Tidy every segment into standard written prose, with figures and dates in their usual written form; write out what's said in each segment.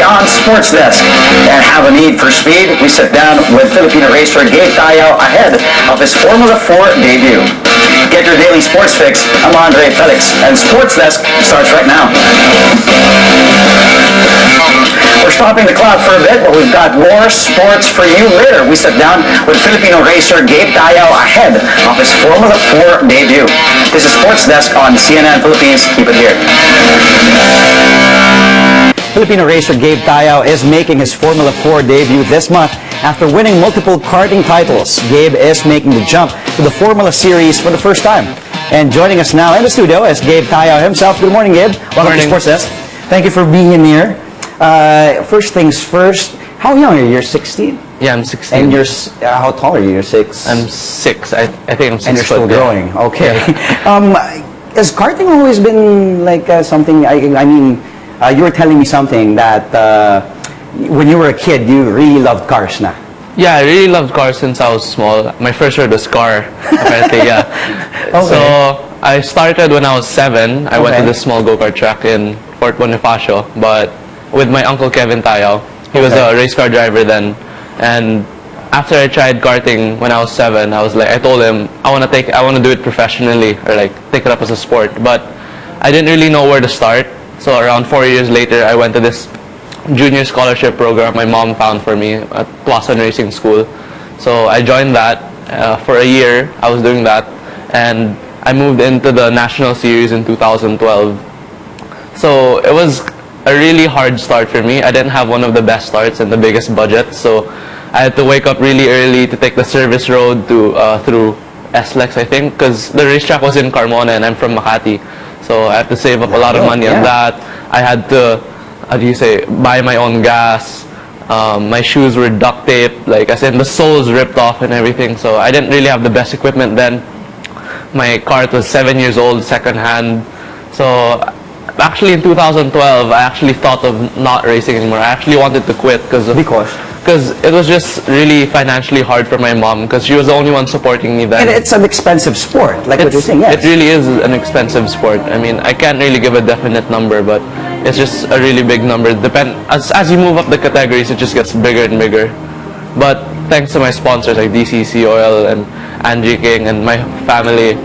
on Sportsdesk and have a need for speed, we sit down with Filipino racer Gabe Tayao ahead of his Formula 4 debut. Get your daily sports fix. I'm Andre Felix, and Sportsdesk starts right now. We're stopping the clock for a bit, but we've got more sports for you later. We sit down with Filipino racer Gabe Tayao ahead of his Formula 4 debut. This is Sportsdesk on CNN Philippines. Keep it here. Filipino racer Gabe Tayao is making his Formula 4 debut this month after winning multiple karting titles. Gabe is making the jump to the Formula Series for the first time. And joining us now in the studio is Gabe Tayao himself. Good morning, Gabe. Welcome to Sportsdesk. Thank you for being in here. First things first, how young are you? You're 16? Yeah, I'm 16. And you're, how tall are you? You're 6? I'm 6. I think I'm 6 And you're still foot, growing. Okay. Yeah. Has karting always been like something, I mean, you were telling me something that when you were a kid, you really loved cars na. Yeah, I really loved cars since I was small. My first word was car, apparently, yeah. Okay. So, I started when I was 7. I went to this small go-kart track in Fort Bonifacio, but with my uncle Kevin Tayao. He was a race car driver then. And after I tried karting when I was 7, I was like, I told him, I want to do it professionally, or like take it up as a sport. But I didn't really know where to start. So around 4 years later, I went to this junior scholarship program my mom found for me at Tuasan Racing School. So I joined that. For a year, I was doing that. And I moved into the national series in 2012. So it was a really hard start for me. I didn't have one of the best starts and the biggest budget. So I had to wake up really early to take the service road to through SLEX, I think, because the racetrack was in Carmona and I'm from Makati. So I had to save up a lot of money on that. I had to, how do you say, buy my own gas. My shoes were duct taped, like I said, the soles ripped off and everything. So I didn't really have the best equipment then. My cart was 7 years old, second hand. So actually in 2012, I actually thought of not racing anymore. I actually wanted to quit because it was just really financially hard for my mom because she was the only one supporting me then. And it's an expensive sport, like what you're saying, yes. It really is an expensive sport. I mean, I can't really give a definite number, but it's just a really big number. As you move up the categories, it just gets bigger and bigger. But thanks to my sponsors like DCC Oil and Angie King and my family,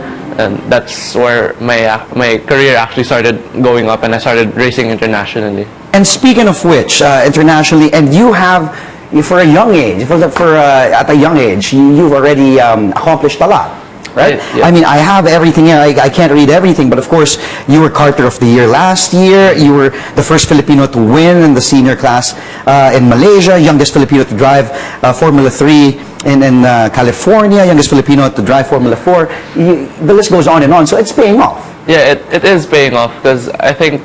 and that's where my career actually started going up, and I started racing internationally. And speaking of which, internationally, and you have, for a young age, at a young age, you've already accomplished a lot, right? Yeah. I mean, I have everything here. I can't read everything, but of course, you were Carter of the Year last year. You were the first Filipino to win in the senior class in Malaysia, youngest Filipino to drive Formula 3 in California, youngest Filipino to drive Formula 4. The list goes on and on, so it's paying off. Yeah, it is paying off because I think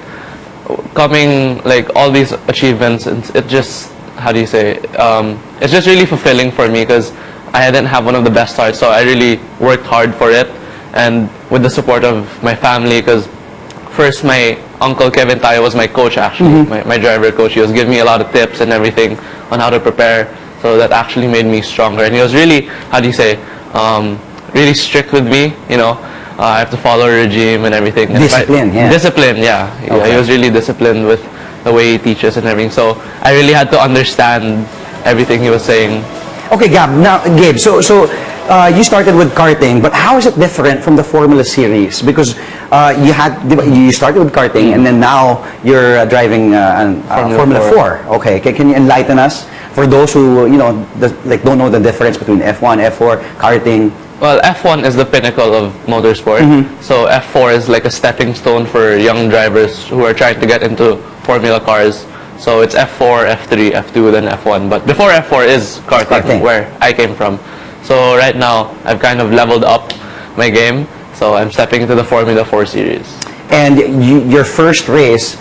coming, like, all these achievements, it just, how do you say, it's just really fulfilling for me because I didn't have one of the best starts, so I really worked hard for it, and with the support of my family, because first my uncle Kevin Tayao was my coach actually, my driver coach. He was giving me a lot of tips and everything on how to prepare, so that actually made me stronger. And he was really, how do you say, really strict with me, you know. I have to follow a regime and everything. Discipline, yeah. Discipline, yeah. Okay. He was really disciplined with the way he teaches and everything. So I really had to understand everything he was saying. Okay, Gabe, so you started with karting, but how is it different from the Formula Series? Because you started with karting, and then now you're driving Formula 4. Okay, can you enlighten us for those who don't know the difference between F1, F4, karting? Well, F1 is the pinnacle of motorsport. So F4 is like a stepping stone for young drivers who are trying to get into Formula cars. So it's F4, F3, F2, then F1. But before F4 is karting, where I came from. So right now, I've kind of leveled up my game. So I'm stepping into the Formula 4 series. And your first race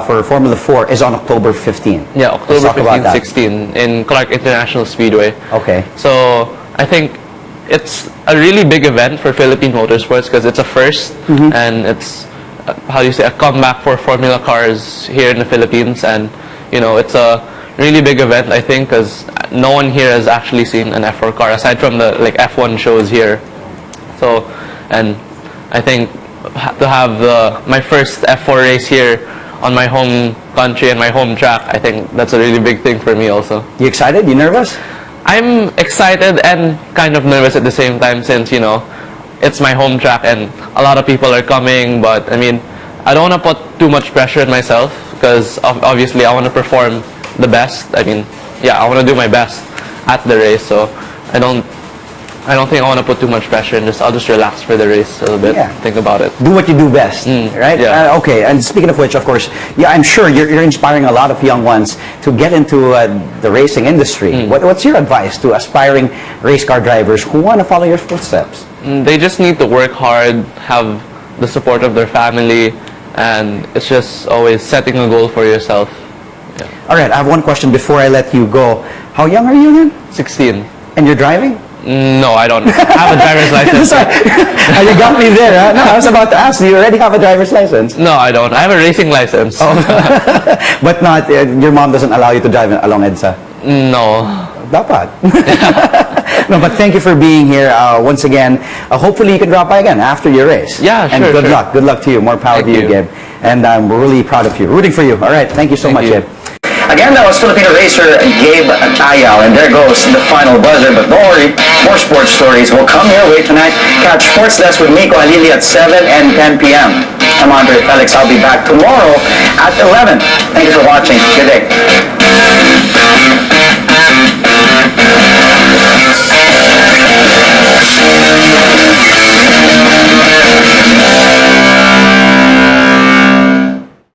for Formula 4 is on October 15. Yeah, October 15, 16 in Clark International Speedway. Okay. So I think it's a really big event for Philippine motorsports because it's a first, and it's, how do you say, a comeback for Formula cars here in the Philippines. And you know, it's a really big event, I think, because no one here has actually seen an F4 car aside from the F1 shows here. So, and I think to have my first F4 race here on my home country and my home track, I think that's a really big thing for me also. You excited? You nervous? I'm excited and kind of nervous at the same time since, it's my home track and a lot of people are coming, but I mean, I don't want to put too much pressure on myself because obviously I want to perform the best. I mean, I want to do my best at the race, so I don't think I want to put too much pressure and I'll just relax for the race a little bit. Think about it. Do what you do best, right? Yeah. Okay, and speaking of which, of course, I'm sure you're inspiring a lot of young ones to get into the racing industry. What's your advice to aspiring race car drivers who want to follow your footsteps? They just need to work hard, have the support of their family, and it's just always setting a goal for yourself. All right, I have one question before I let you go. How young are you again? 16. And you're driving? No, I don't have a driver's license. You got me there, huh? No, I was about to ask, do you already have a driver's license? No, I don't. I have a racing license. Oh. But not, your mom doesn't allow you to drive along EDSA? No. Dapat. No, but thank you for being here once again. Hopefully you can drop by again after your race. Yeah, sure. And good sure. luck. Good luck to you. More power to you, Gabe. And I'm really proud of you. Rooting for you. All right. Thank you so much, Gabe. Again, that was Filipino racer Gabe Tayao, and there goes the final buzzer. But don't worry, more sports stories will come your way tonight. Catch Sportsdesk with Miko Halili at 7 and 10 p.m. I'm Andre Felix. I'll be back tomorrow at 11. Thank you for watching. Good day.